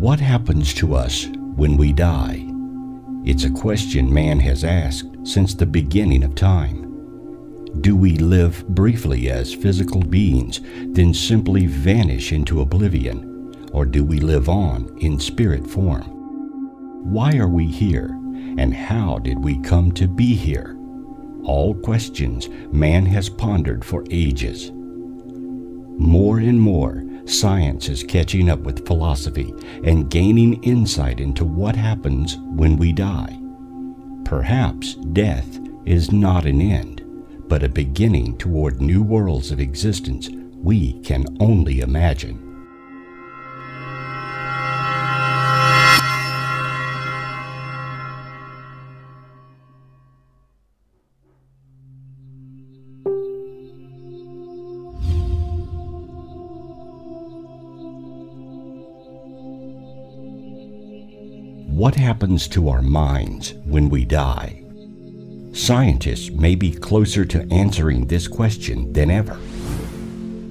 What happens to us when we die? It's a question man has asked since the beginning of time. Do we live briefly as physical beings, then simply vanish into oblivion, or do we live on in spirit form? Why are we here, and how did we come to be here? All questions man has pondered for ages. More and more, science is catching up with philosophy and gaining insight into what happens when we die. Perhaps death is not an end, but a beginning toward new worlds of existence we can only imagine. What happens to our minds when we die? Scientists may be closer to answering this question than ever.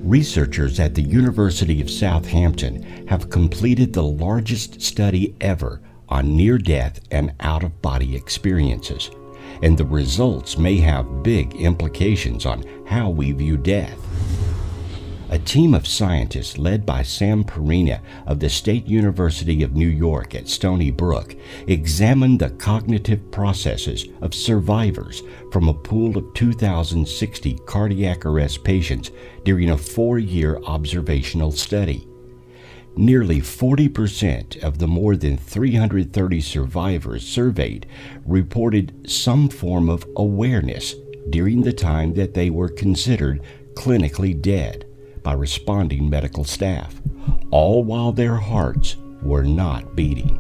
Researchers at the University of Southampton have completed the largest study ever on near-death and out-of-body experiences, and the results may have big implications on how we view death. A team of scientists led by Sam Perina of the State University of New York at Stony Brook examined the cognitive processes of survivors from a pool of 2,060 cardiac arrest patients during a 4-year observational study. Nearly 40% of the more than 330 survivors surveyed reported some form of awareness during the time that they were considered clinically dead by responding medical staff, all while their hearts were not beating.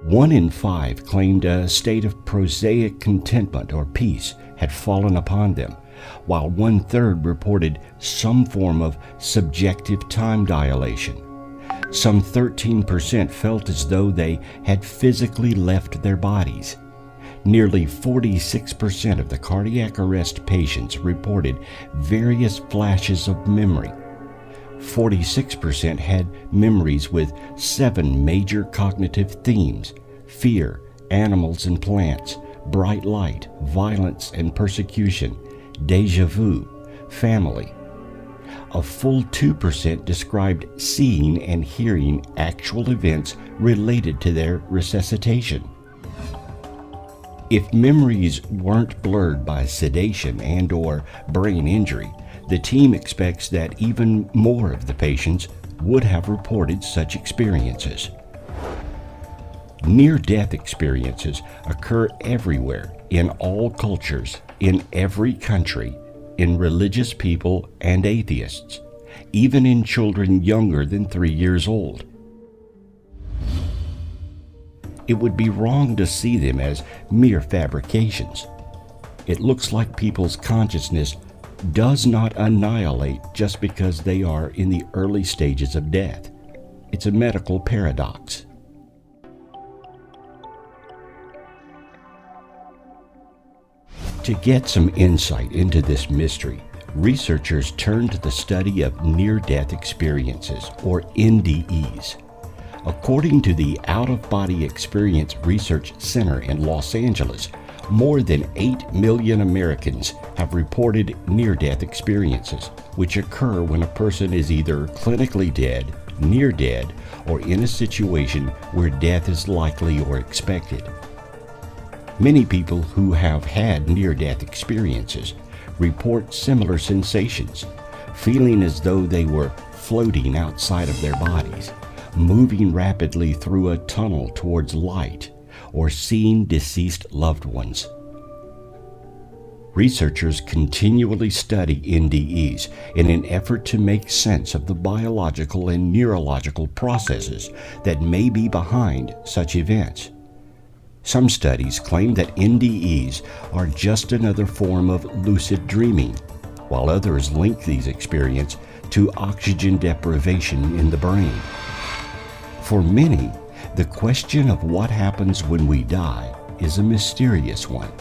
1 in 5 claimed a state of prosaic contentment or peace had fallen upon them, while 1/3 reported some form of subjective time dilation. Some 13% felt as though they had physically left their bodies. Nearly 46% of the cardiac arrest patients reported various flashes of memory. 46% had memories with 7 major cognitive themes: fear, animals and plants, bright light, violence and persecution, déjà vu, family. A full 2% described seeing and hearing actual events related to their resuscitation. If memories weren't blurred by sedation and/or brain injury, the team expects that even more of the patients would have reported such experiences. Near-death experiences occur everywhere, in all cultures, in every country, in religious people and atheists, even in children younger than 3 years old. It would be wrong to see them as mere fabrications. It looks like people's consciousness does not annihilate just because they are in the early stages of death. It's a medical paradox. To get some insight into this mystery, researchers turned to the study of near-death experiences, or NDEs. According to the Out-of-Body Experience Research Center in Los Angeles, more than 8 million Americans have reported near-death experiences, which occur when a person is either clinically dead, near dead, or in a situation where death is likely or expected. Many people who have had near-death experiences report similar sensations, feeling as though they were floating outside of their bodies, moving rapidly through a tunnel towards light, or seeing deceased loved ones. Researchers continually study NDEs in an effort to make sense of the biological and neurological processes that may be behind such events. Some studies claim that NDEs are just another form of lucid dreaming, while others link these experiences to oxygen deprivation in the brain. For many, the question of what happens when we die is a mysterious one.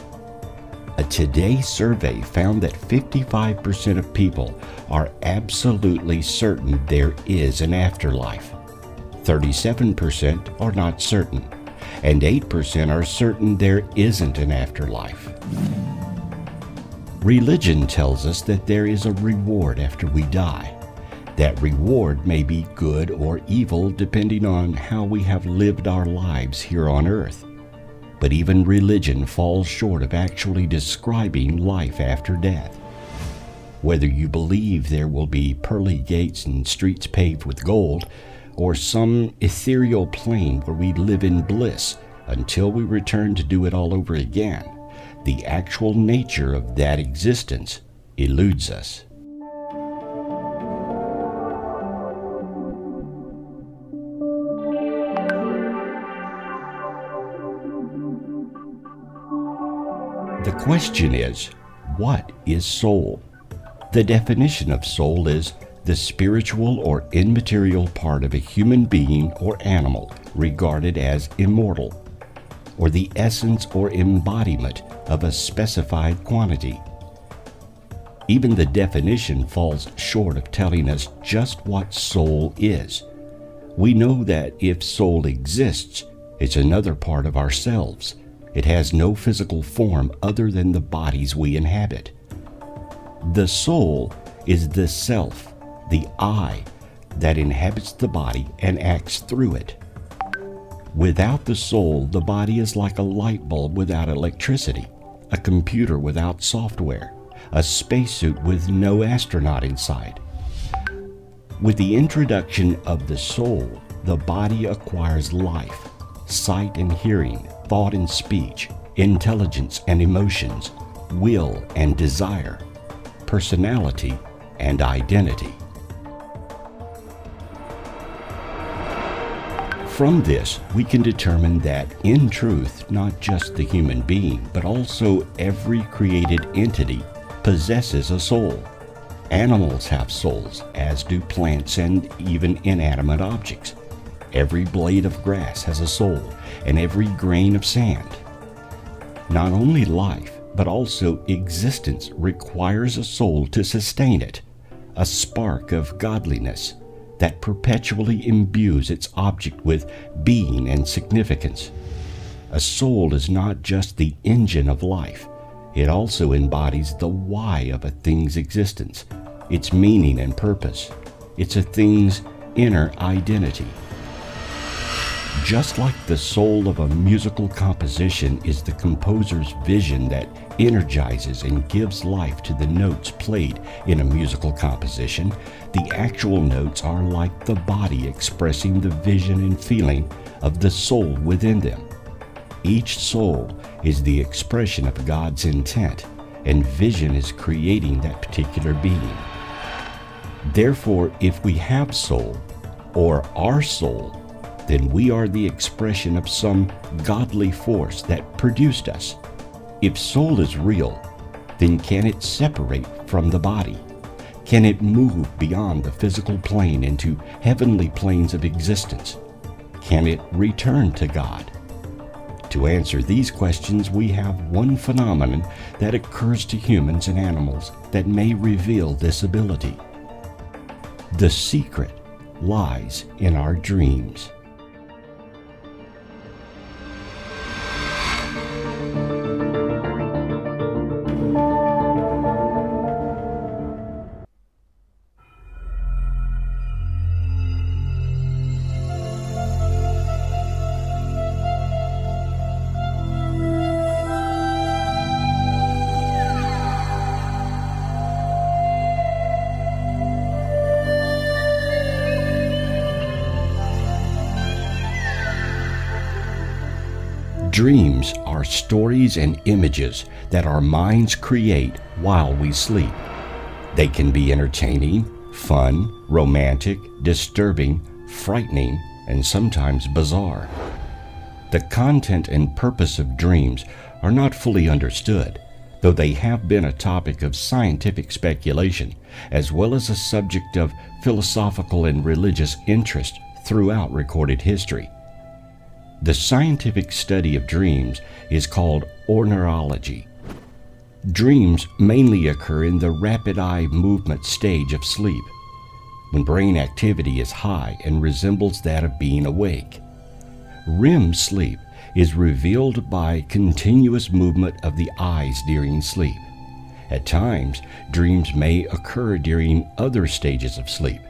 A Today survey found that 55% of people are absolutely certain there is an afterlife. 37% are not certain, and 8% are certain there isn't an afterlife. Religion tells us that there is a reward after we die. That reward may be good or evil depending on how we have lived our lives here on earth. But even religion falls short of actually describing life after death. Whether you believe there will be pearly gates and streets paved with gold, or some ethereal plane where we live in bliss until we return to do it all over again, the actual nature of that existence eludes us. The question is, what is soul? The definition of soul is the spiritual or immaterial part of a human being or animal regarded as immortal, or the essence or embodiment of a specified quantity. Even the definition falls short of telling us just what soul is. We know that if soul exists, it's another part of ourselves. It has no physical form other than the bodies we inhabit. The soul is the self, the I, that inhabits the body and acts through it. Without the soul, the body is like a light bulb without electricity, a computer without software, a spacesuit with no astronaut inside. With the introduction of the soul, the body acquires life, sight and hearing, thought and speech, intelligence and emotions, will and desire, personality and identity. From this, we can determine that, in truth, not just the human being, but also every created entity possesses a soul. Animals have souls, as do plants and even inanimate objects. Every blade of grass has a soul, and every grain of sand. Not only life, but also existence requires a soul to sustain it, a spark of godliness that perpetually imbues its object with being and significance. A soul is not just the engine of life, it also embodies the why of a thing's existence, its meaning and purpose. It's a thing's inner identity. Just like the soul of a musical composition is the composer's vision that energizes and gives life to the notes played in a musical composition, the actual notes are like the body expressing the vision and feeling of the soul within them. Each soul is the expression of God's intent, and vision is creating that particular being. Therefore, if we have soul, or our soul, then we are the expression of some godly force that produced us. If soul is real, then can it separate from the body? Can it move beyond the physical plane into heavenly planes of existence? Can it return to God? To answer these questions, we have one phenomenon that occurs to humans and animals that may reveal this ability. The secret lies in our dreams. Dreams are stories and images that our minds create while we sleep. They can be entertaining, fun, romantic, disturbing, frightening, and sometimes bizarre. The content and purpose of dreams are not fully understood, though they have been a topic of scientific speculation, as well as a subject of philosophical and religious interest throughout recorded history. The scientific study of dreams is called ornithology. Dreams mainly occur in the rapid eye movement stage of sleep. when brain activity is high and resembles that of being awake. REM sleep is revealed by continuous movement of the eyes during sleep. At times, dreams may occur during other stages of sleep.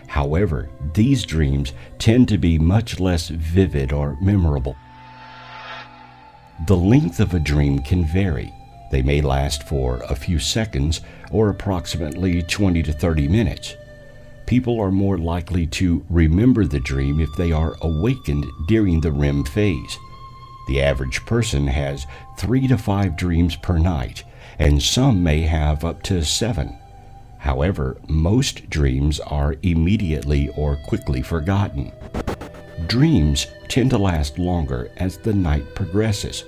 However, these dreams tend to be much less vivid or memorable. The length of a dream can vary. They may last for a few seconds or approximately 20 to 30 minutes. People are more likely to remember the dream if they are awakened during the REM phase. The average person has 3 to 5 dreams per night, and some may have up to 7. However, most dreams are immediately or quickly forgotten. Dreams tend to last longer as the night progresses.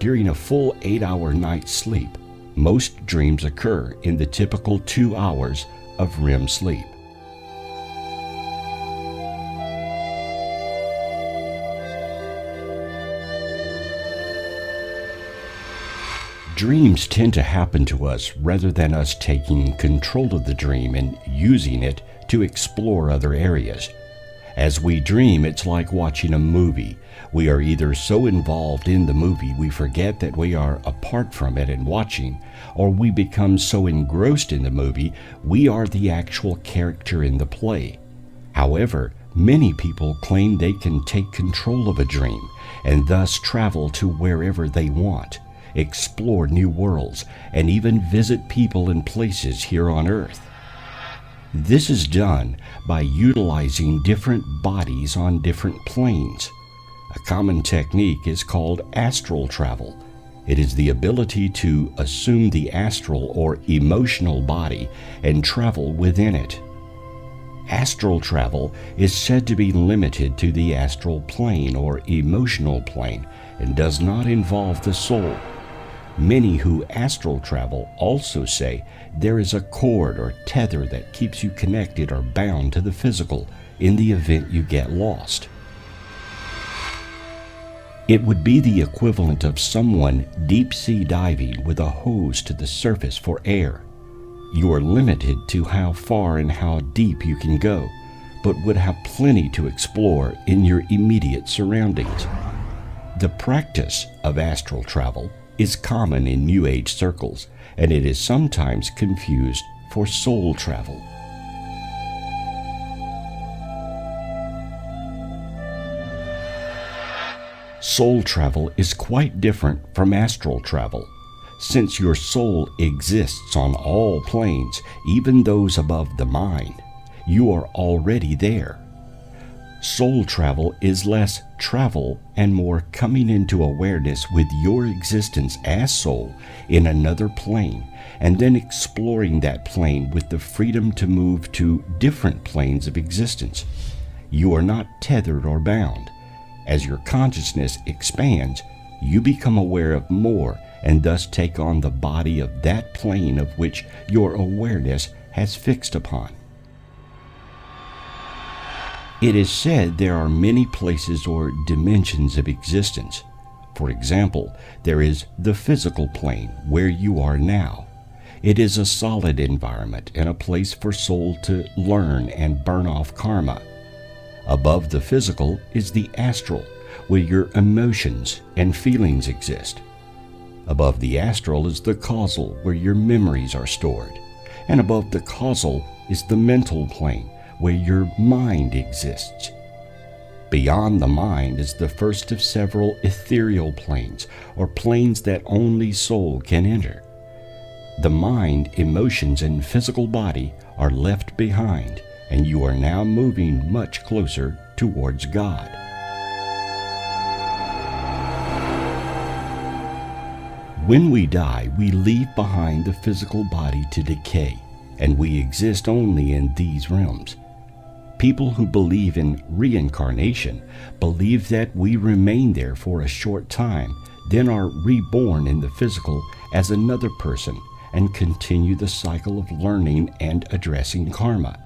During a full 8-hour night's sleep, most dreams occur in the typical 2 hours of REM sleep. Dreams tend to happen to us rather than us taking control of the dream and using it to explore other areas. As we dream, it's like watching a movie. We are either so involved in the movie we forget that we are apart from it and watching, or we become so engrossed in the movie we are the actual character in the play. However, many people claim they can take control of a dream and thus travel to wherever they want, explore new worlds, and even visit people and places here on Earth. This is done by utilizing different bodies on different planes. A common technique is called astral travel. It is the ability to assume the astral or emotional body and travel within it. Astral travel is said to be limited to the astral plane or emotional plane and does not involve the soul. Many who astral travel also say there is a cord or tether that keeps you connected or bound to the physical in the event you get lost. It would be the equivalent of someone deep-sea diving with a hose to the surface for air. You are limited to how far and how deep you can go, but would have plenty to explore in your immediate surroundings. The practice of astral travel is common in New Age circles, and it is sometimes confused for soul travel. Soul travel is quite different from astral travel. Since your soul exists on all planes, even those above the mind, you are already there. Soul travel is less travel and more coming into awareness with your existence as soul in another plane, and then exploring that plane with the freedom to move to different planes of existence. You are not tethered or bound. As your consciousness expands, you become aware of more and thus take on the body of that plane of which your awareness has fixed upon. It is said there are many places or dimensions of existence. For example, there is the physical plane where you are now. It is a solid environment and a place for soul to learn and burn off karma. Above the physical is the astral, where your emotions and feelings exist. Above the astral is the causal, where your memories are stored. And above the causal is the mental plane, where your mind exists. Beyond the mind is the first of several ethereal planes, or planes that only soul can enter. The mind, emotions, and physical body are left behind, and you are now moving much closer towards God. When we die, we leave behind the physical body to decay, and we exist only in these realms. People who believe in reincarnation believe that we remain there for a short time, then are reborn in the physical as another person and continue the cycle of learning and addressing karma.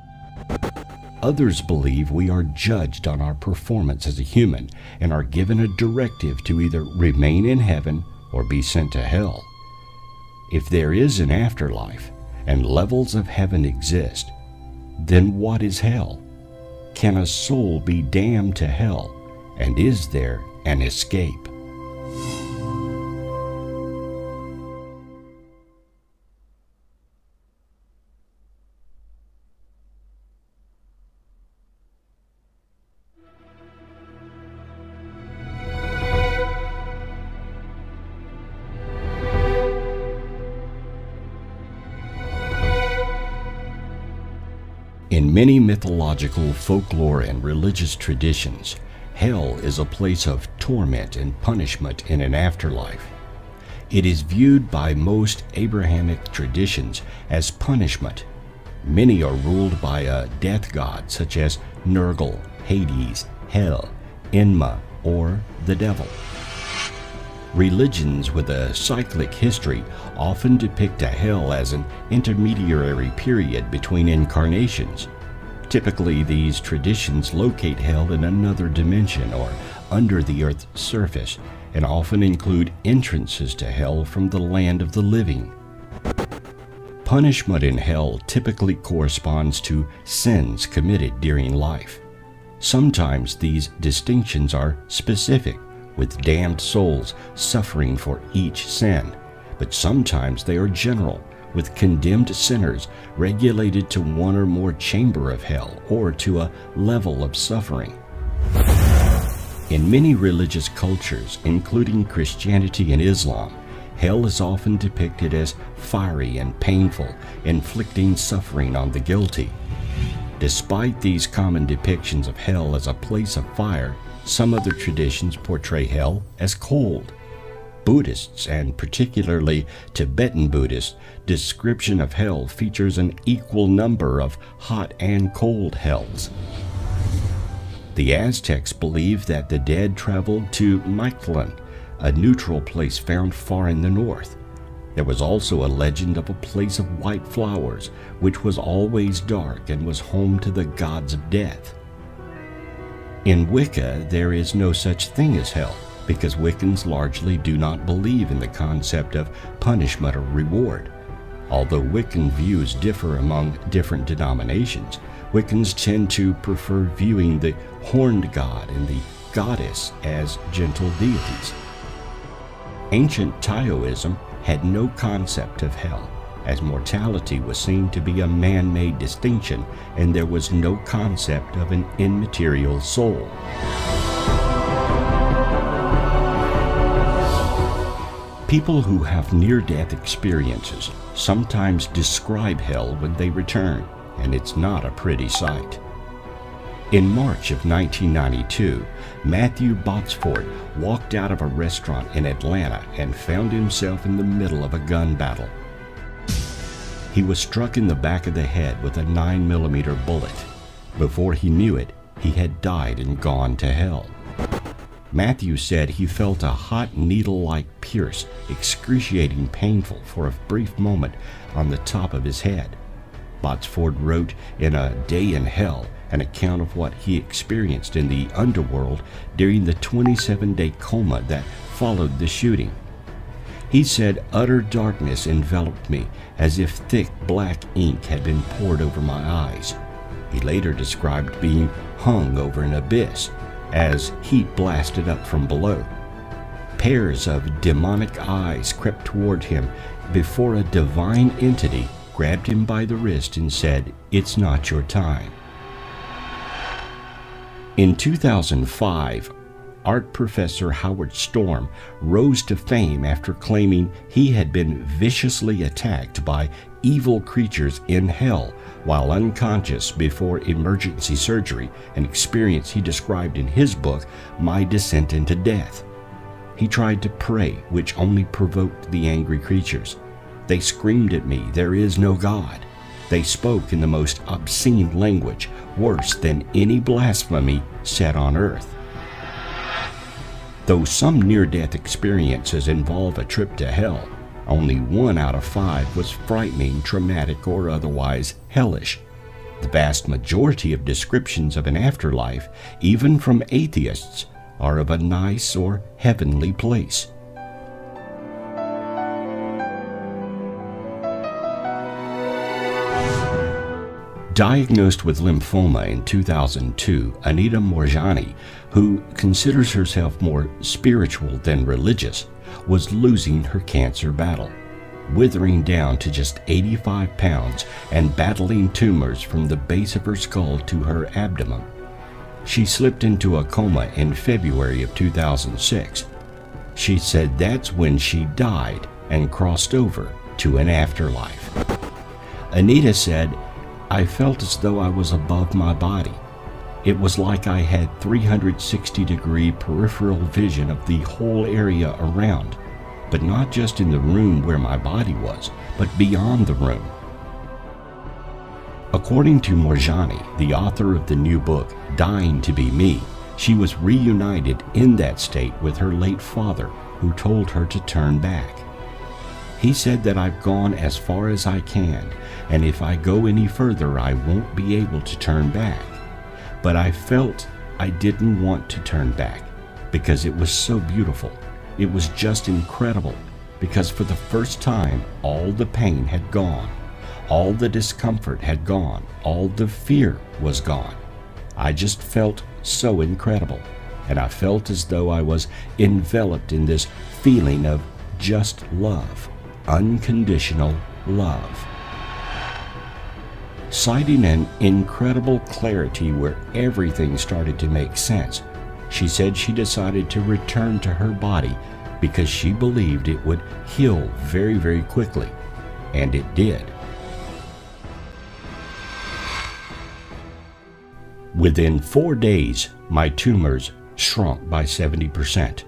Others believe we are judged on our performance as a human and are given a directive to either remain in heaven or be sent to hell. If there is an afterlife and levels of heaven exist, Then what is hell? Can a soul be damned to hell? And is there an escape? In many mythological, folklore, and religious traditions, hell is a place of torment and punishment in an afterlife. It is viewed by most Abrahamic traditions as punishment. Many are ruled by a death god such as Nergal, Hades, Hel, Enma, or the devil. Religions with a cyclic history often depict a hell as an intermediary period between incarnations. Typically, these traditions locate hell in another dimension or under the earth's surface, and often include entrances to hell from the land of the living. Punishment in hell typically corresponds to sins committed during life. Sometimes these distinctions are specific, with damned souls suffering for each sin, but sometimes they are general, with condemned sinners regulated to one or more chamber of hell or to a level of suffering. In many religious cultures, including Christianity and Islam, hell is often depicted as fiery and painful, inflicting suffering on the guilty. Despite these common depictions of hell as a place of fire, some other traditions portray hell as cold. Buddhists, and particularly Tibetan Buddhists, description of hell features an equal number of hot and cold hells. The Aztecs believed that the dead traveled to Mictlan, a neutral place found far in the north. There was also a legend of a place of white flowers, which was always dark and was home to the gods of death. In Wicca, there is no such thing as hell, because Wiccans largely do not believe in the concept of punishment or reward. Although Wiccan views differ among different denominations, Wiccans tend to prefer viewing the horned god and the goddess as gentle deities. Ancient Taoism had no concept of hell, as mortality was seen to be a man-made distinction and there was no concept of an immaterial soul. People who have near-death experiences sometimes describe hell when they return, and it's not a pretty sight. In March of 1992, Matthew Botsford walked out of a restaurant in Atlanta and found himself in the middle of a gun battle. He was struck in the back of the head with a 9mm bullet. Before he knew it, he had died and gone to hell. Matthew said he felt a hot needle-like pierce, excruciating painful for a brief moment on the top of his head. Botsford wrote in A Day in Hell an account of what he experienced in the underworld during the 27-day coma that followed the shooting. He said, "Utter darkness enveloped me, as if thick black ink had been poured over my eyes." He later described being hung over an abyss, as heat blasted up from below. Pairs of demonic eyes crept toward him before a divine entity grabbed him by the wrist and said, "It's not your time." In 2005, art professor Howard Storm rose to fame after claiming he had been viciously attacked by evil creatures in hell while unconscious before emergency surgery, an experience he described in his book, My Descent into Death. He tried to pray, which only provoked the angry creatures. They screamed at me, "There is no God." They spoke in the most obscene language, worse than any blasphemy said on earth. Though some near-death experiences involve a trip to hell, only 1 out of 5 was frightening, traumatic, or otherwise hellish. The vast majority of descriptions of an afterlife, even from atheists, are of a nice or heavenly place. Diagnosed with lymphoma in 2002, Anita Moorjani, who considers herself more spiritual than religious, was losing her cancer battle, withering down to just 85 pounds and battling tumors from the base of her skull to her abdomen. She slipped into a coma in February of 2006. She said that's when she died and crossed over to an afterlife. Anita said, "I felt as though I was above my body. It was like I had 360-degree peripheral vision of the whole area around, but not just in the room where my body was, but beyond the room." According to Moorjani, the author of the new book, Dying to Be Me, she was reunited in that state with her late father, who told her to turn back. He said that I've gone as far as I can, and if I go any further, I won't be able to turn back. But I felt I didn't want to turn back because it was so beautiful. It was just incredible because for the first time, all the pain had gone. All the discomfort had gone. All the fear was gone. I just felt so incredible, and I felt as though I was enveloped in this feeling of just love, unconditional love. Citing an incredible clarity where everything started to make sense, she said she decided to return to her body because she believed it would heal very, very quickly, and it did. Within 4 days, my tumors shrunk by 70%,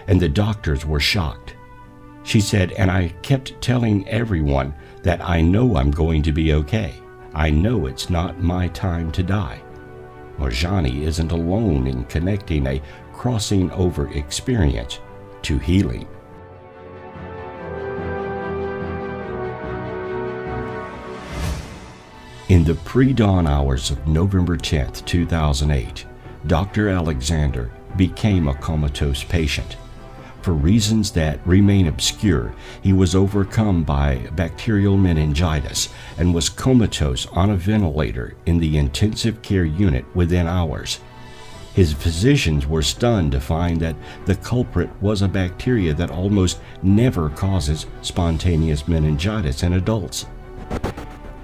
and the doctors were shocked. She said, and I kept telling everyone that I know I'm going to be okay. I know it's not my time to die. Moorjani isn't alone in connecting a crossing over experience to healing. In the pre-dawn hours of November 10th, 2008, Dr. Alexander became a comatose patient. For reasons that remain obscure, he was overcome by bacterial meningitis and was comatose on a ventilator in the intensive care unit within hours. His physicians were stunned to find that the culprit was a bacteria that almost never causes spontaneous meningitis in adults.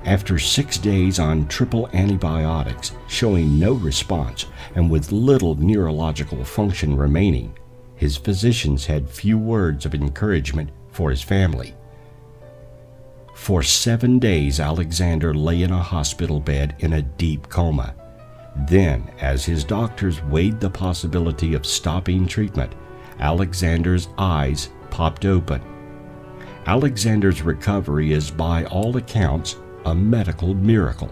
After 6 days on triple antibiotics, showing no response and with little neurological function remaining, his physicians had few words of encouragement for his family. For 7 days, Alexander lay in a hospital bed in a deep coma. Then, as his doctors weighed the possibility of stopping treatment, Alexander's eyes popped open. Alexander's recovery is, by all accounts, a medical miracle.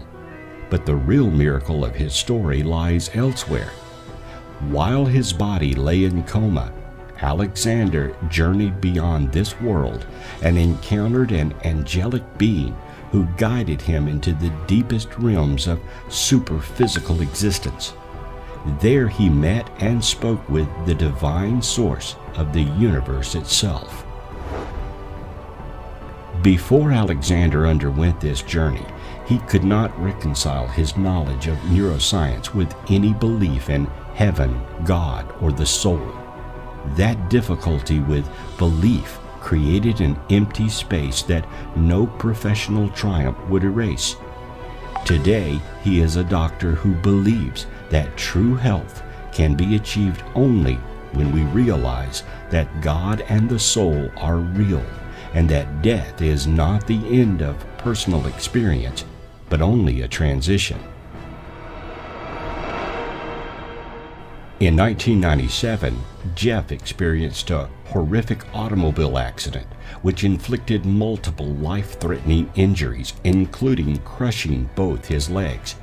But the real miracle of his story lies elsewhere. While his body lay in coma, Alexander journeyed beyond this world and encountered an angelic being who guided him into the deepest realms of superphysical existence. There he met and spoke with the divine source of the universe itself. Before Alexander underwent this journey, he could not reconcile his knowledge of neuroscience with any belief in heaven, God, or the soul. That difficulty with belief created an empty space that no professional triumph would erase. Today, he is a doctor who believes that true health can be achieved only when we realize that God and the soul are real, and that death is not the end of personal experience, but only a transition. In 1997, Jeff experienced a horrific automobile accident which inflicted multiple life-threatening injuries, including crushing both his legs.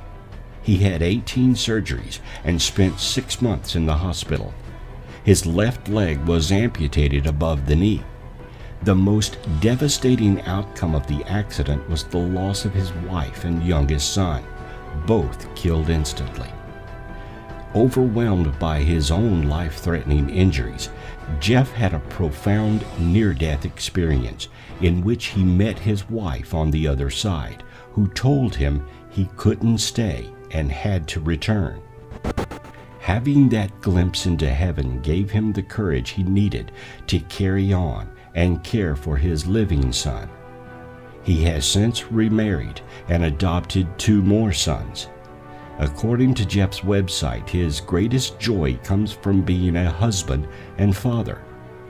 He had 18 surgeries and spent 6 months in the hospital. His left leg was amputated above the knee. The most devastating outcome of the accident was the loss of his wife and youngest son, both killed instantly. Overwhelmed by his own life-threatening injuries, Jeff had a profound near-death experience in which he met his wife on the other side, who told him he couldn't stay and had to return. Having that glimpse into heaven gave him the courage he needed to carry on and care for his living son. He has since remarried and adopted 2 more sons. According to Jeff's website, his greatest joy comes from being a husband and father.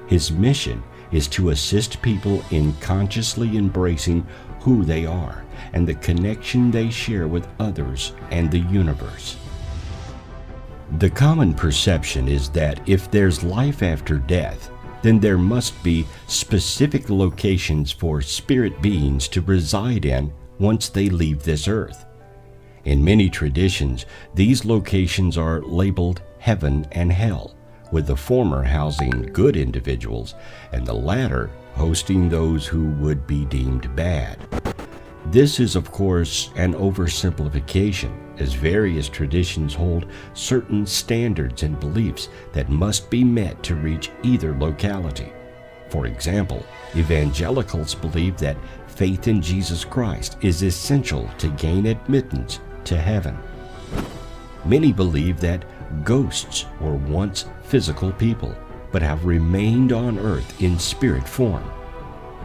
His mission is to assist people in consciously embracing who they are and the connection they share with others and the universe. The common perception is that if there's life after death, then there must be specific locations for spirit beings to reside in once they leave this earth. In many traditions, these locations are labeled heaven and hell, with the former housing good individuals and the latter hosting those who would be deemed bad. This is, of course, an oversimplification, as various traditions hold certain standards and beliefs that must be met to reach either locality. For example, evangelicals believe that faith in Jesus Christ is essential to gain admittance to heaven. Many believe that ghosts were once physical people, but have remained on earth in spirit form.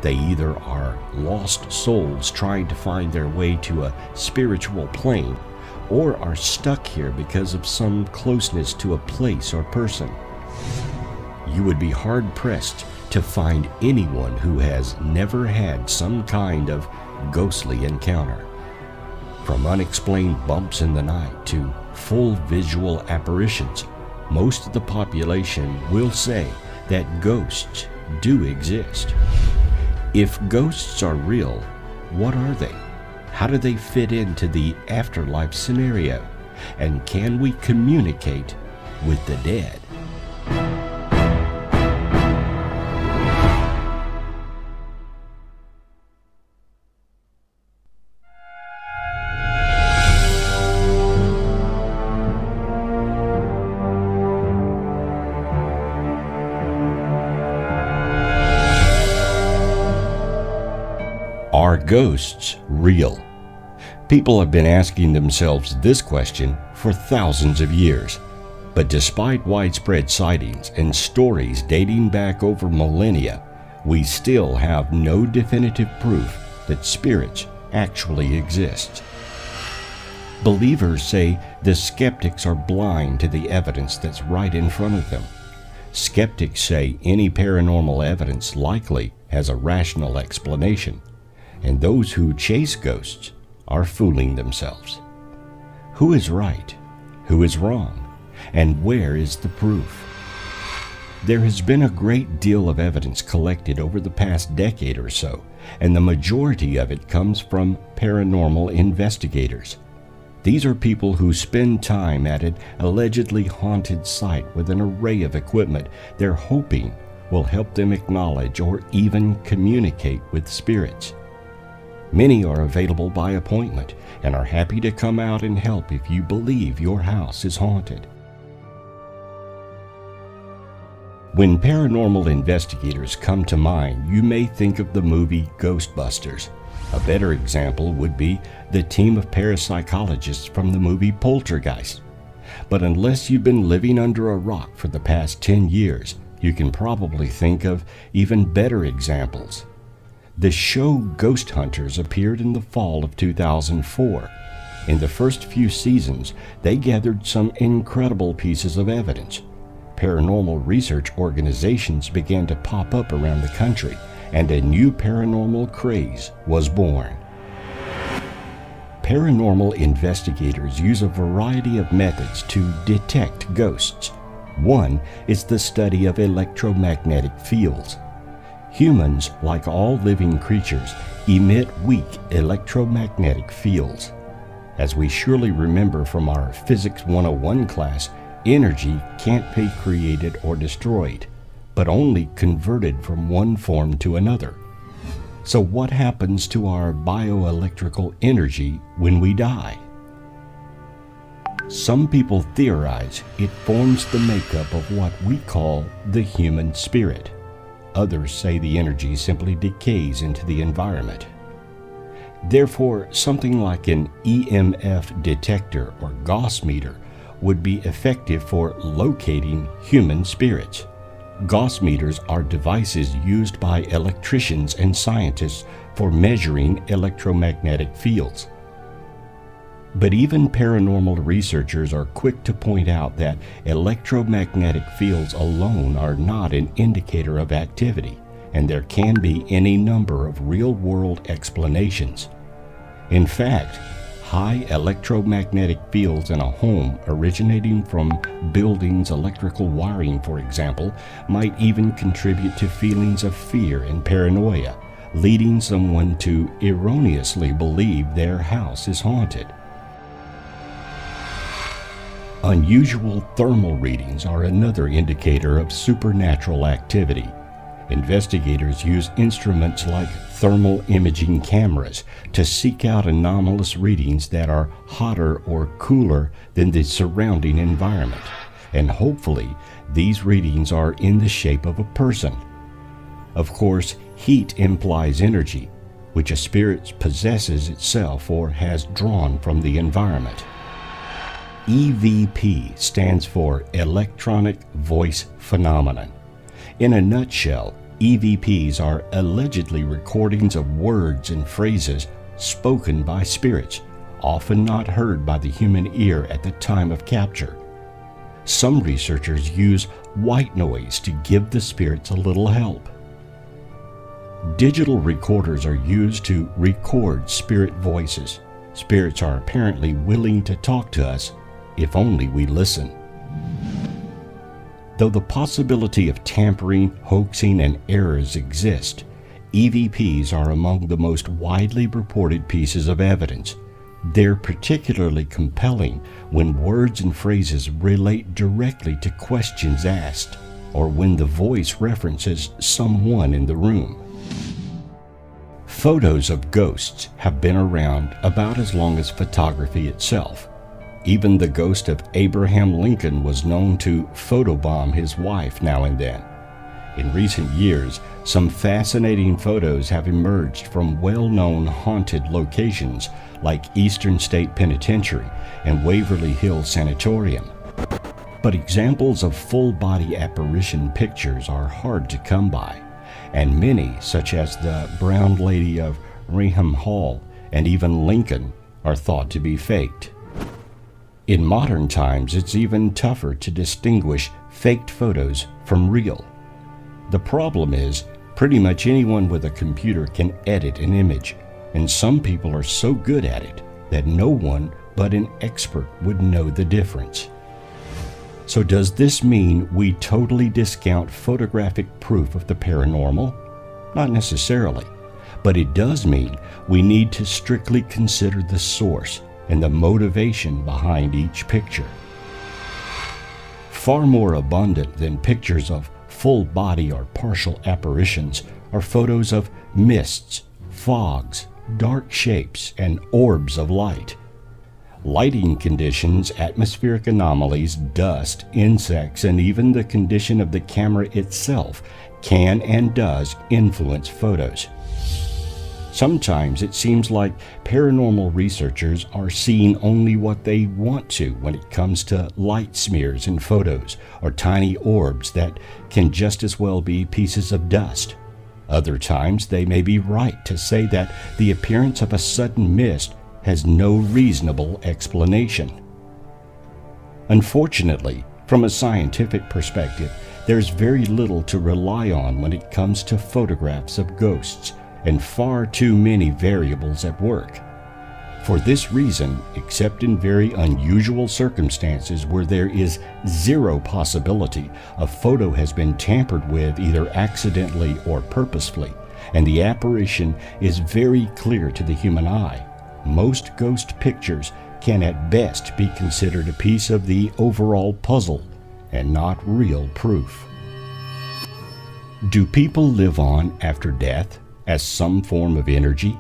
They either are lost souls trying to find their way to a spiritual plane, or are stuck here because of some closeness to a place or person. You would be hard-pressed to find anyone who has never had some kind of ghostly encounter. From unexplained bumps in the night to full visual apparitions, most of the population will say that ghosts do exist. If ghosts are real, what are they? How do they fit into the afterlife scenario? And can we communicate with the dead? Are ghosts real? People have been asking themselves this question for thousands of years. But despite widespread sightings and stories dating back over millennia, we still have no definitive proof that spirits actually exist. Believers say the skeptics are blind to the evidence that's right in front of them. Skeptics say any paranormal evidence likely has a rational explanation, and those who chase ghosts are fooling themselves. Who is right? Who is wrong? And where is the proof? There has been a great deal of evidence collected over the past decade or so, and the majority of it comes from paranormal investigators. These are people who spend time at an allegedly haunted site with an array of equipment they're hoping will help them acknowledge or even communicate with spirits. Many are available by appointment and are happy to come out and help if you believe your house is haunted. When paranormal investigators come to mind, you may think of the movie Ghostbusters. A better example would be the team of parapsychologists from the movie Poltergeist. But unless you've been living under a rock for the past 10 years, you can probably think of even better examples. The show Ghost Hunters appeared in the fall of 2004. In the first few seasons, they gathered some incredible pieces of evidence. Paranormal research organizations began to pop up around the country, and a new paranormal craze was born. Paranormal investigators use a variety of methods to detect ghosts. One is the study of electromagnetic fields. Humans, like all living creatures, emit weak electromagnetic fields. As we surely remember from our Physics 101 class, energy can't be created or destroyed, but only converted from one form to another. So what happens to our bioelectrical energy when we die? Some people theorize it forms the makeup of what we call the human spirit. Others say the energy simply decays into the environment. Therefore, something like an EMF detector or Gauss meter would be effective for locating human spirits. Gauss meters are devices used by electricians and scientists for measuring electromagnetic fields. But even paranormal researchers are quick to point out that electromagnetic fields alone are not an indicator of activity, and there can be any number of real-world explanations. In fact, high electromagnetic fields in a home originating from buildings' electrical wiring, for example, might even contribute to feelings of fear and paranoia, leading someone to erroneously believe their house is haunted. Unusual thermal readings are another indicator of supernatural activity. Investigators use instruments like thermal imaging cameras to seek out anomalous readings that are hotter or cooler than the surrounding environment, and hopefully these readings are in the shape of a person. Of course, heat implies energy, which a spirit possesses itself or has drawn from the environment. EVP stands for Electronic Voice Phenomenon. In a nutshell, EVPs are allegedly recordings of words and phrases spoken by spirits, often not heard by the human ear at the time of capture. Some researchers use white noise to give the spirits a little help. Digital recorders are used to record spirit voices. Spirits are apparently willing to talk to us if only we listen. Though the possibility of tampering, hoaxing, and errors exist, EVPs are among the most widely reported pieces of evidence. They're particularly compelling when words and phrases relate directly to questions asked, or when the voice references someone in the room. Photos of ghosts have been around about as long as photography itself. Even the ghost of Abraham Lincoln was known to photobomb his wife now and then. In recent years, some fascinating photos have emerged from well-known haunted locations like Eastern State Penitentiary and Waverly Hills Sanatorium. But examples of full-body apparition pictures are hard to come by, and many, such as the Brown Lady of Reham Hall and even Lincoln, are thought to be faked. In modern times, it's even tougher to distinguish faked photos from real. The problem is, pretty much anyone with a computer can edit an image, and some people are so good at it that no one but an expert would know the difference. So does this mean we totally discount photographic proof of the paranormal? Not necessarily, but it does mean we need to strictly consider the source and the motivation behind each picture. Far more abundant than pictures of full body or partial apparitions are photos of mists, fogs, dark shapes, and orbs of light. Lighting conditions, atmospheric anomalies, dust, insects, and even the condition of the camera itself can and does influence photos. Sometimes it seems like paranormal researchers are seeing only what they want to when it comes to light smears in photos or tiny orbs that can just as well be pieces of dust. Other times they may be right to say that the appearance of a sudden mist has no reasonable explanation. Unfortunately, from a scientific perspective, there's very little to rely on when it comes to photographs of ghosts, and far too many variables at work. For this reason, except in very unusual circumstances where there is zero possibility a photo has been tampered with either accidentally or purposefully, and the apparition is very clear to the human eye, most ghost pictures can at best be considered a piece of the overall puzzle and not real proof. Do people live on after death as some form of energy?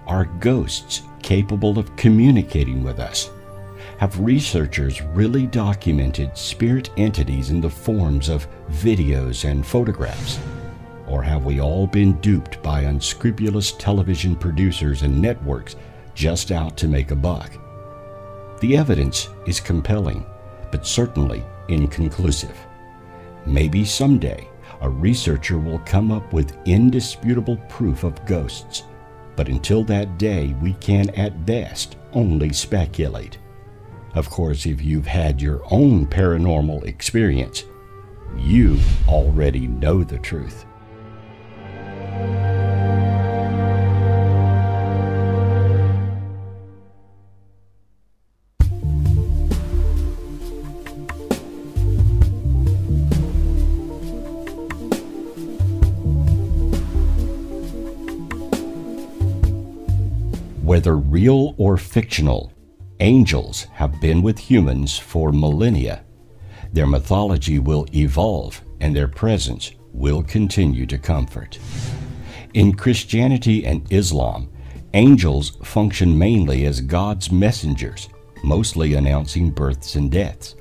Are ghosts capable of communicating with us? Have researchers really documented spirit entities in the forms of videos and photographs? Or have we all been duped by unscrupulous television producers and networks just out to make a buck? The evidence is compelling, but certainly inconclusive. Maybe someday a researcher will come up with indisputable proof of ghosts, but until that day we can at best only speculate. Of course, if you've had your own paranormal experience, you already know the truth. Whether real or fictional, angels have been with humans for millennia. Their mythology will evolve and their presence will continue to comfort. In Christianity and Islam, angels function mainly as God's messengers, mostly announcing births and deaths.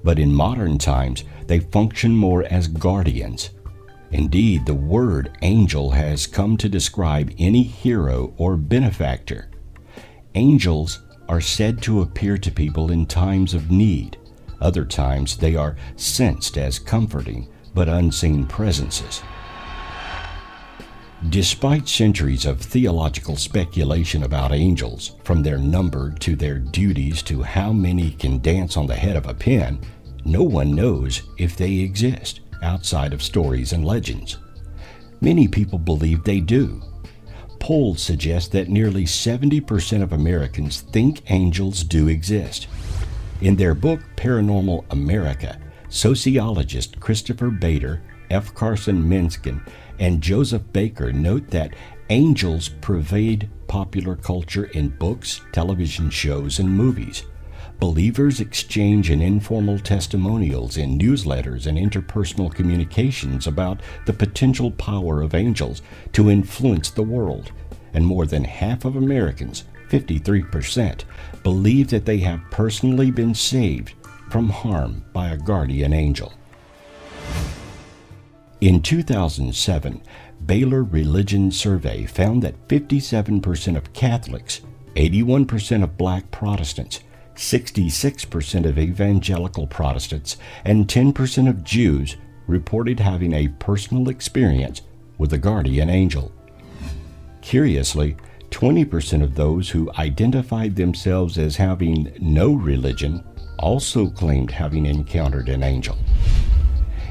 But in modern times, they function more as guardians. Indeed, the word angel has come to describe any hero or benefactor. Angels are said to appear to people in times of need. Other times they are sensed as comforting but unseen presences. Despite centuries of theological speculation about angels, from their number to their duties to how many can dance on the head of a pin, no one knows if they exist outside of stories and legends. Many people believe they do. Polls suggest that nearly 70% of Americans think angels do exist. In their book Paranormal America, sociologist Christopher Bader, F. Carson Minskin, and Joseph Baker note that angels pervade popular culture in books, television shows, and movies. Believers exchange in informal testimonials in newsletters and interpersonal communications about the potential power of angels to influence the world, and more than half of Americans, 53%, believe that they have personally been saved from harm by a guardian angel. In 2007, Baylor Religion Survey found that 57% of Catholics, 81% of Black Protestants, 66% of evangelical Protestants, and 10% of Jews reported having a personal experience with a guardian angel. Curiously, 20% of those who identified themselves as having no religion also claimed having encountered an angel.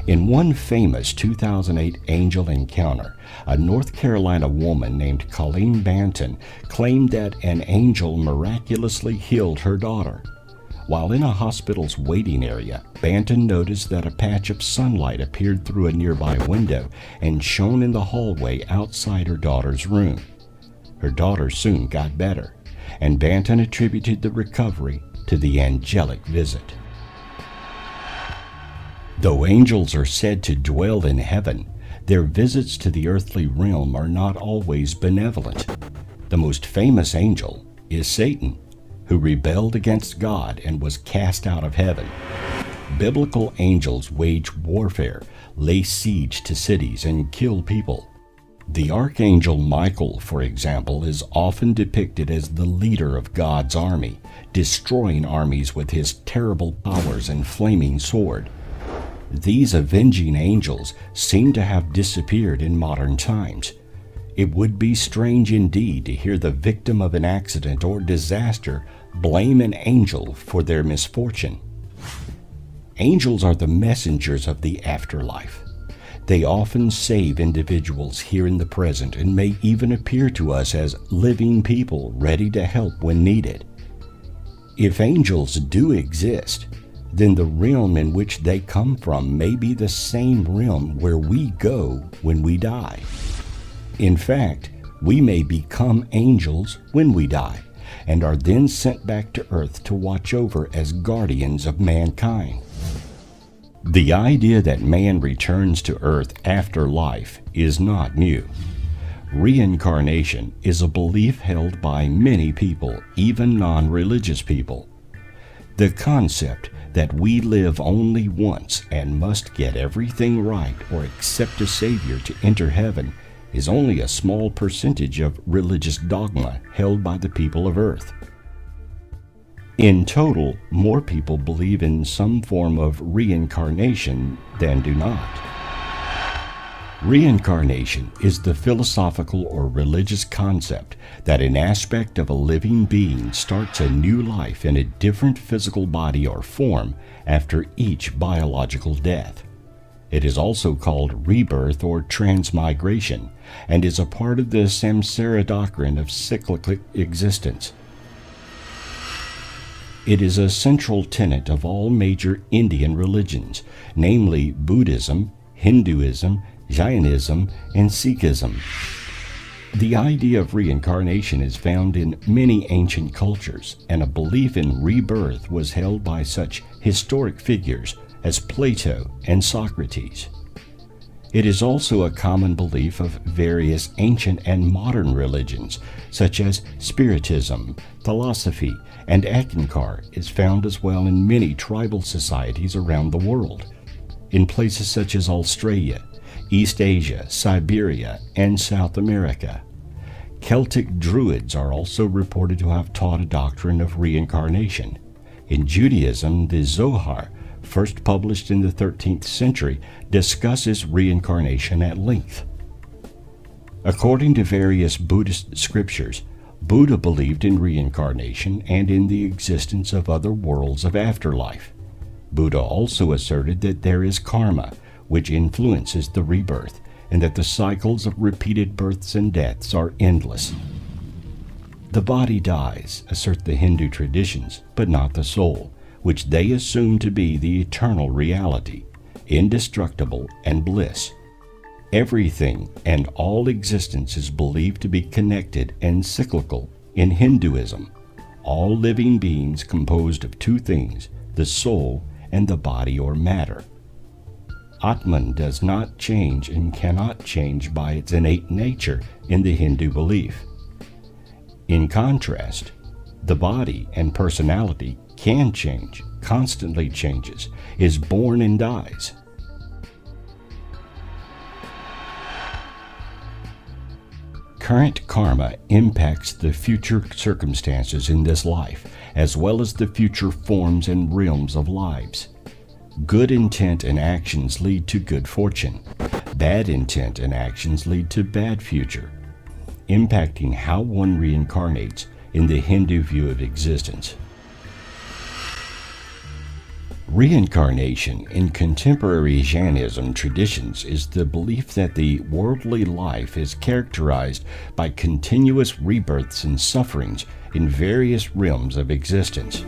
In one famous 2008 angel encounter, a North Carolina woman named Colleen Banton claimed that an angel miraculously healed her daughter. While in a hospital's waiting area, Banton noticed that a patch of sunlight appeared through a nearby window and shone in the hallway outside her daughter's room. Her daughter soon got better, and Banton attributed the recovery to the angelic visit. Though angels are said to dwell in heaven, their visits to the earthly realm are not always benevolent. The most famous angel is Satan, who rebelled against God and was cast out of heaven. Biblical angels wage warfare, lay siege to cities, and kill people. The archangel Michael, for example, is often depicted as the leader of God's army, destroying armies with his terrible powers and flaming sword. These avenging angels seem to have disappeared in modern times. It would be strange indeed to hear the victim of an accident or disaster blame an angel for their misfortune. Angels are the messengers of the afterlife. They often save individuals here in the present and may even appear to us as living people ready to help when needed. If angels do exist, then the realm in which they come from may be the same realm where we go when we die. In fact, we may become angels when we die, and are then sent back to earth to watch over as guardians of mankind. The idea that man returns to earth after life is not new. Reincarnation is a belief held by many people, even non-religious people. The concept that we live only once and must get everything right or accept a Savior to enter heaven is only a small percentage of religious dogma held by the people of Earth. In total, more people believe in some form of reincarnation than do not. Reincarnation is the philosophical or religious concept that an aspect of a living being starts a new life in a different physical body or form after each biological death. It is also called rebirth or transmigration and is a part of the samsara doctrine of cyclic existence. It is a central tenet of all major Indian religions, namely Buddhism, Hinduism, Jainism, and Sikhism. The idea of reincarnation is found in many ancient cultures, and a belief in rebirth was held by such historic figures as Plato and Socrates. It is also a common belief of various ancient and modern religions, such as Spiritism, Theosophy, and Ekankar is found as well in many tribal societies around the world. In places such as Australia, East Asia, Siberia, and South America. Celtic Druids are also reported to have taught a doctrine of reincarnation. In Judaism, the Zohar, first published in the 13th century, discusses reincarnation at length. According to various Buddhist scriptures, Buddha believed in reincarnation and in the existence of other worlds of afterlife. Buddha also asserted that there is karma, which influences the rebirth, and that the cycles of repeated births and deaths are endless. The body dies, assert the Hindu traditions, but not the soul, which they assume to be the eternal reality, indestructible and bliss. Everything and all existence is believed to be connected and cyclical in Hinduism. All living beings composed of two things, the soul and the body or matter. Atman does not change and cannot change by its innate nature in the Hindu belief. In contrast, the body and personality can change, constantly changes, is born and dies. Current karma impacts the future circumstances in this life, as well as the future forms and realms of lives. Good intent and actions lead to good fortune. Bad intent and actions lead to bad future, impacting how one reincarnates in the Hindu view of existence. Reincarnation in contemporary Jainism traditions is the belief that the worldly life is characterized by continuous rebirths and sufferings in various realms of existence.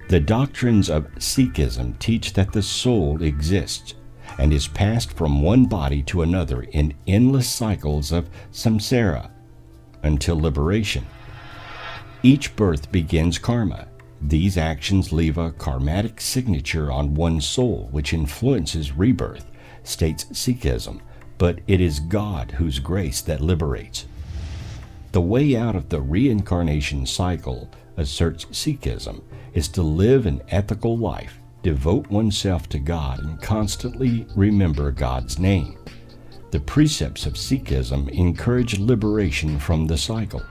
The doctrines of Sikhism teach that the soul exists and is passed from one body to another in endless cycles of samsara until liberation. Each birth begins karma. These actions leave a karmatic signature on one's soul which influences rebirth, states Sikhism, but it is God whose grace that liberates. The way out of the reincarnation cycle, asserts Sikhism, is to live an ethical life, devote oneself to God, and constantly remember God's name. The precepts of Sikhism encourage liberation from the cycle.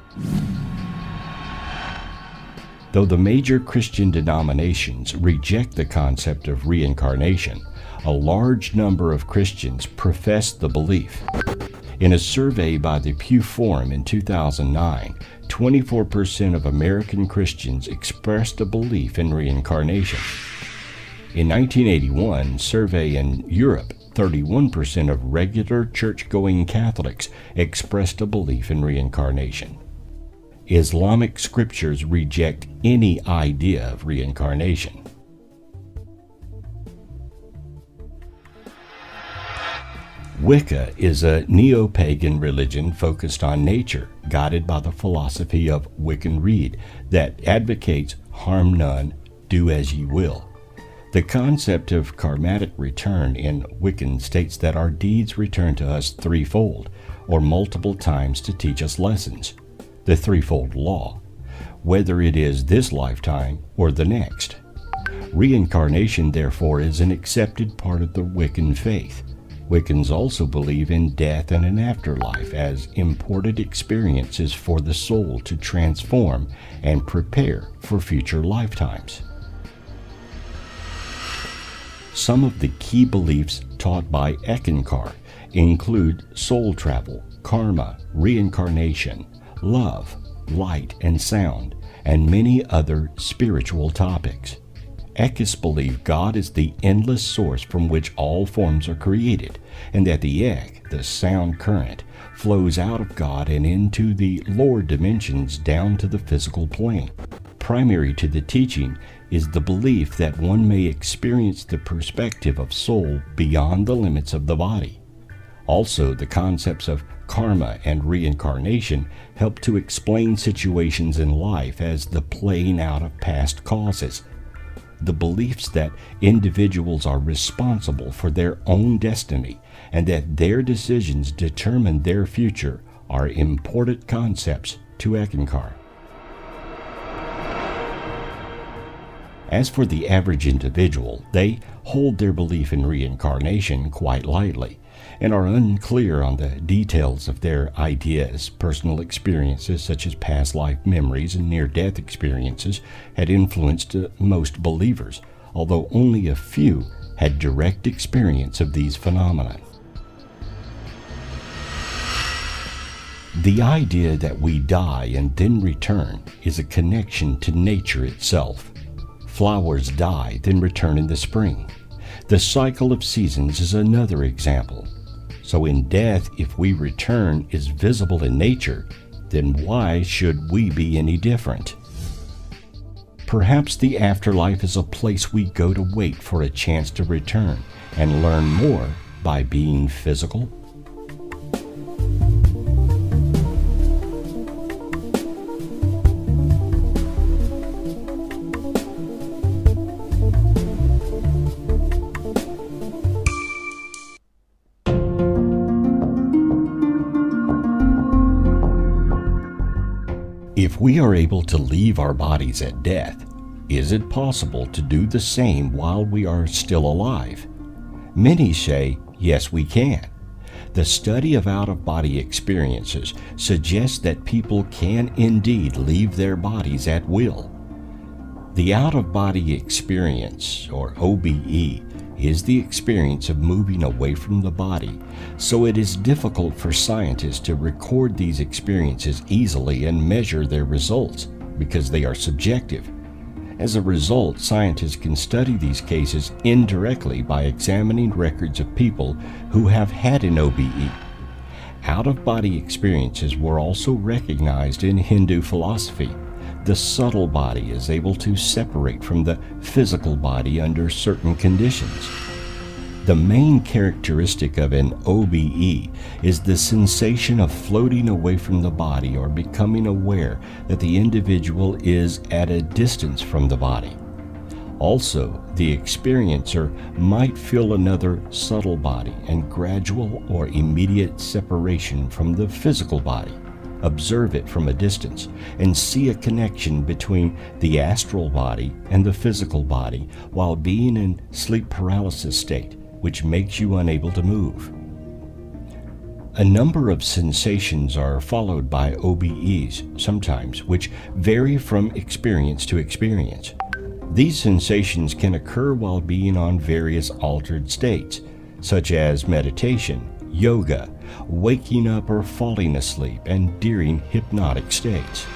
Though the major Christian denominations reject the concept of reincarnation, a large number of Christians profess the belief. In a survey by the Pew Forum in 2009, 24% of American Christians expressed a belief in reincarnation. In 1981 survey in Europe, 31% of regular church-going Catholics expressed a belief in reincarnation. Islamic scriptures reject any idea of reincarnation. Wicca is a neo-pagan religion focused on nature, guided by the philosophy of Wiccan Rede that advocates harm none, do as ye will. The concept of karmatic return in Wiccan states that our deeds return to us threefold, or multiple times to teach us lessons. The threefold law. whether it is this lifetime or the next. Reincarnation, therefore, is an accepted part of the Wiccan faith. Wiccans also believe in death and an afterlife as imported experiences for the soul to transform and prepare for future lifetimes. Some of the key beliefs taught by Eckankar include soul travel, karma, reincarnation, love, light and sound, and many other spiritual topics. Eckists believe God is the endless source from which all forms are created, and that the Ek, the sound current, flows out of God and into the lower dimensions down to the physical plane. Primary to the teaching is the belief that one may experience the perspective of soul beyond the limits of the body. Also, the concepts of karma and reincarnation help to explain situations in life as the playing out of past causes. The beliefs that individuals are responsible for their own destiny and that their decisions determine their future are important concepts to Eckankar. As for the average individual, they hold their belief in reincarnation quite lightly and are unclear on the details of their ideas. Personal experiences such as past life memories and near-death experiences had influenced most believers, although only a few had direct experience of these phenomena. The idea that we die and then return is a connection to nature itself. Flowers die, then return in the spring. The cycle of seasons is another example. So in death, if we return is visible in nature, then why should we be any different? Perhaps the afterlife is a place we go to wait for a chance to return and learn more by being physical. If we are able to leave our bodies at death, is it possible to do the same while we are still alive? Many say, yes, we can. The study of out-of-body experiences suggests that people can indeed leave their bodies at will. The out-of-body experience, or OBE, is the experience of moving away from the body, so it is difficult for scientists to record these experiences easily and measure their results because they are subjective. As a result, scientists can study these cases indirectly by examining records of people who have had an OBE. Out-of-body experiences were also recognized in Hindu philosophy. The subtle body is able to separate from the physical body under certain conditions. The main characteristic of an OBE is the sensation of floating away from the body or becoming aware that the individual is at a distance from the body. Also, the experiencer might feel another subtle body and gradual or immediate separation from the physical body. Observe it from a distance and see a connection between the astral body and the physical body while being in sleep paralysis state, which makes you unable to move. A number of sensations are followed by OBEs sometimes, which vary from experience to experience. These sensations can occur while being on various altered states, such as meditation, yoga, waking up or falling asleep, and during hypnotic states.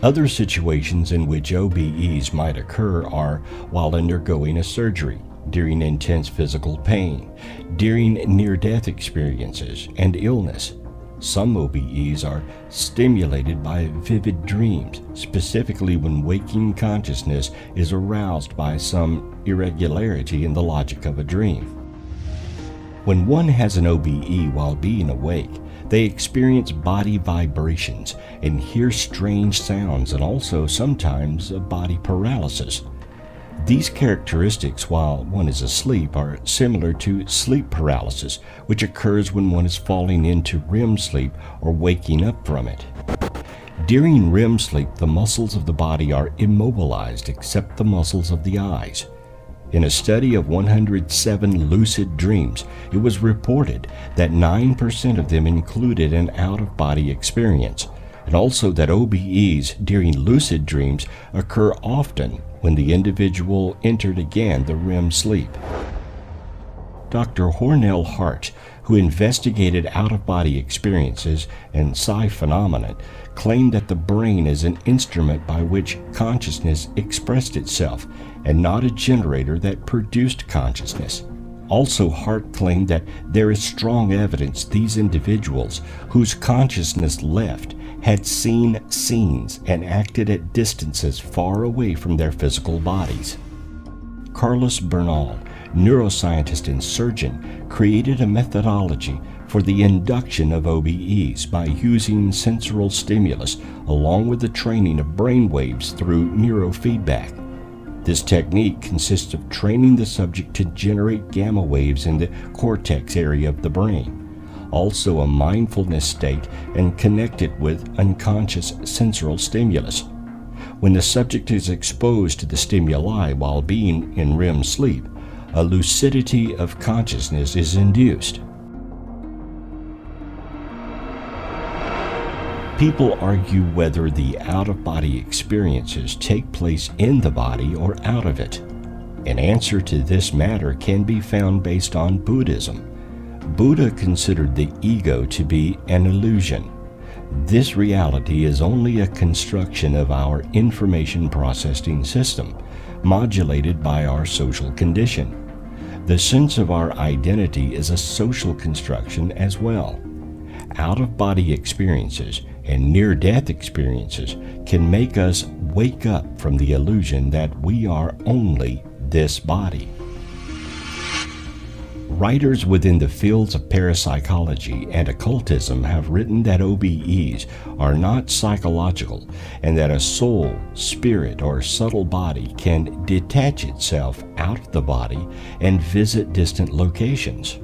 Other situations in which OBEs might occur are while undergoing a surgery, during intense physical pain, during near-death experiences, and illness. Some OBEs are stimulated by vivid dreams, specifically when waking consciousness is aroused by some irregularity in the logic of a dream. When one has an OBE while being awake, they experience body vibrations and hear strange sounds and also sometimes a body paralysis. These characteristics while one is asleep are similar to sleep paralysis, which occurs when one is falling into REM sleep or waking up from it. During REM sleep, the muscles of the body are immobilized except the muscles of the eyes. In a study of 107 lucid dreams, it was reported that 9% of them included an out-of-body experience, and also that OBEs during lucid dreams occur often when the individual entered again the REM sleep. Dr. Hornell Hart, who investigated out-of-body experiences and psi phenomena, claimed that the brain is an instrument by which consciousness expressed itself and not a generator that produced consciousness. Also, Hart claimed that there is strong evidence these individuals whose consciousness left had seen scenes and acted at distances far away from their physical bodies. Carlos Bernal, neuroscientist and surgeon, created a methodology for the induction of OBEs by using sensory stimulus along with the training of brain waves through neurofeedback. This technique consists of training the subject to generate gamma waves in the cortex area of the brain, also a mindfulness state, and connect it with unconscious sensory stimulus. When the subject is exposed to the stimuli while being in REM sleep, a lucidity of consciousness is induced. People argue whether the out-of-body experiences take place in the body or out of it. An answer to this matter can be found based on Buddhism. Buddha considered the ego to be an illusion. This reality is only a construction of our information processing system, modulated by our social condition. The sense of our identity is a social construction as well. Out-of-body experiences and near-death experiences can make us wake up from the illusion that we are only this body. Writers within the fields of parapsychology and occultism have written that OBEs are not psychological and that a soul, spirit, or subtle body can detach itself out of the body and visit distant locations.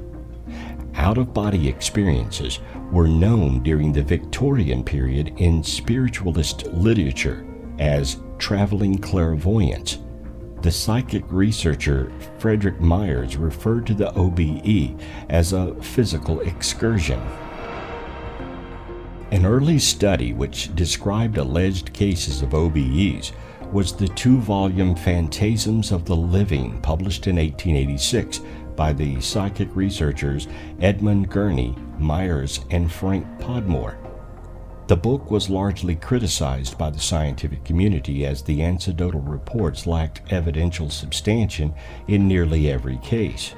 Out-of-body experiences were known during the Victorian period in spiritualist literature as traveling clairvoyance. The psychic researcher Frederick Myers referred to the OBE as a physical excursion. An early study which described alleged cases of OBEs was the two-volume Phantasms of the Living, published in 1886 by the psychic researchers Edmund Gurney, Myers, and Frank Podmore. The book was largely criticized by the scientific community as the anecdotal reports lacked evidential substantiation in nearly every case.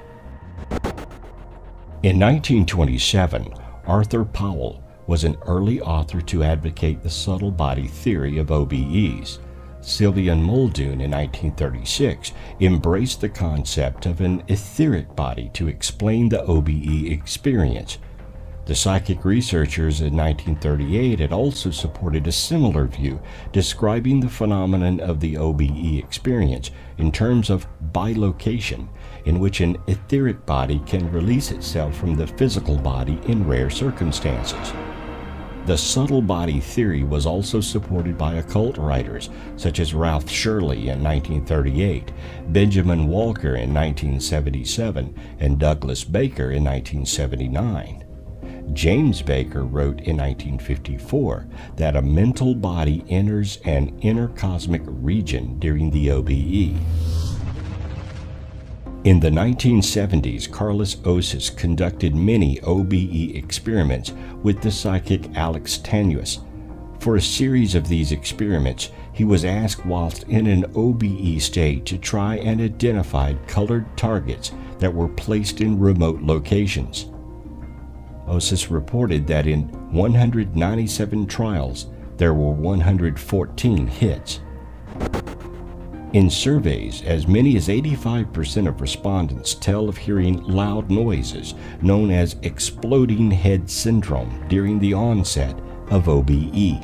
In 1927, Arthur Powell was an early author to advocate the subtle body theory of OBEs. Sylvia Muldoon in 1936 embraced the concept of an etheric body to explain the OBE experience. The psychic researchers in 1938 had also supported a similar view, describing the phenomenon of the OBE experience in terms of bilocation, in which an etheric body can release itself from the physical body in rare circumstances. The subtle body theory was also supported by occult writers such as Ralph Shirley in 1938, Benjamin Walker in 1977, and Douglas Baker in 1979. James Baker wrote in 1954 that a mental body enters an intercosmic region during the OBE. In the 1970s, Carlos Osis conducted many OBE experiments with the psychic Alex Tanuas. For a series of these experiments, he was asked whilst in an OBE state to try and identify colored targets that were placed in remote locations. Osis reported that in 197 trials, there were 114 hits. In surveys, as many as 85% of respondents tell of hearing loud noises known as exploding head syndrome during the onset of OBE.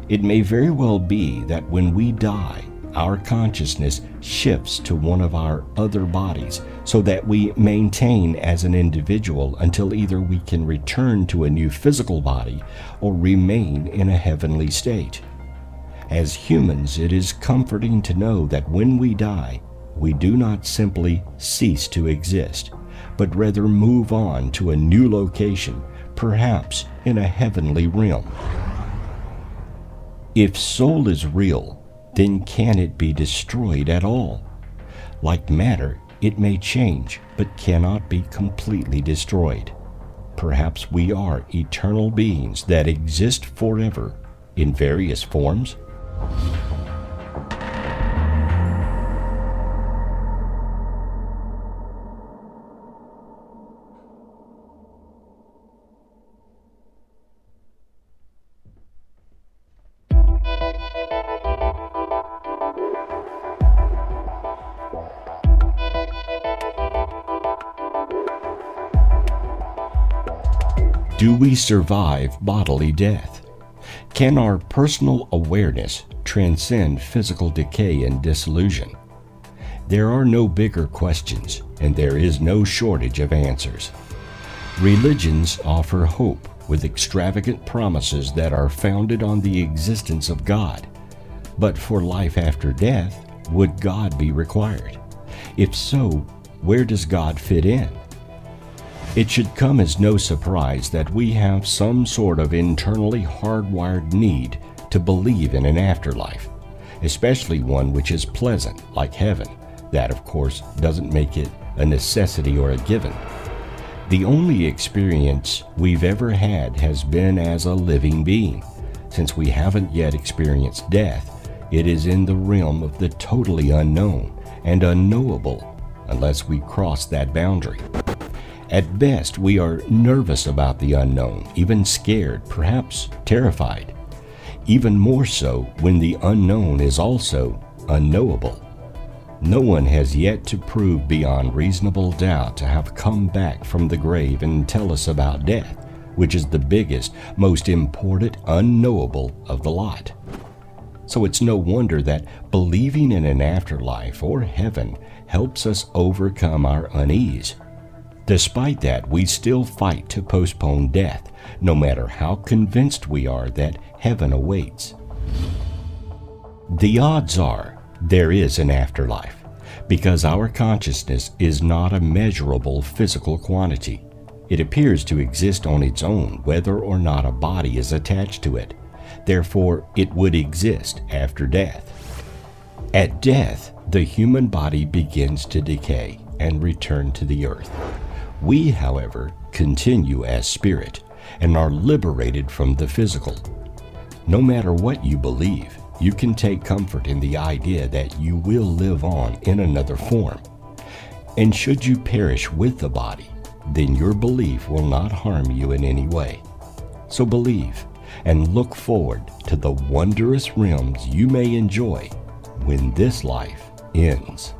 It may very well be that when we die, our consciousness shifts to one of our other bodies so that we maintain as an individual until either we can return to a new physical body or remain in a heavenly state. As humans, it is comforting to know that when we die, we do not simply cease to exist, but rather move on to a new location, perhaps in a heavenly realm. If soul is real, then can it be destroyed at all? Like matter, it may change, but cannot be completely destroyed. Perhaps we are eternal beings that exist forever in various forms? Do we survive bodily death? Can our personal awareness transcend physical decay and dissolution? There are no bigger questions, and there is no shortage of answers. Religions offer hope with extravagant promises that are founded on the existence of God. But for life after death, would God be required? If so, where does God fit in? It should come as no surprise that we have some sort of internally hardwired need to believe in an afterlife, especially one which is pleasant, like heaven. That, of course, doesn't make it a necessity or a given. The only experience we've ever had has been as a living being. Since we haven't yet experienced death, it is in the realm of the totally unknown and unknowable unless we cross that boundary. At best, we are nervous about the unknown, even scared, perhaps terrified. Even more so when the unknown is also unknowable. No one has yet to prove beyond reasonable doubt to have come back from the grave and tell us about death, which is the biggest, most important unknowable of the lot. So it's no wonder that believing in an afterlife or heaven helps us overcome our unease. Despite that, we still fight to postpone death, no matter how convinced we are that heaven awaits. The odds are there is an afterlife, because our consciousness is not a measurable physical quantity. It appears to exist on its own whether or not a body is attached to it. Therefore, it would exist after death. At death, the human body begins to decay and return to the earth. We, however, continue as spirit and are liberated from the physical. No matter what you believe, you can take comfort in the idea that you will live on in another form. And should you perish with the body, then your belief will not harm you in any way. So believe and look forward to the wondrous realms you may enjoy when this life ends.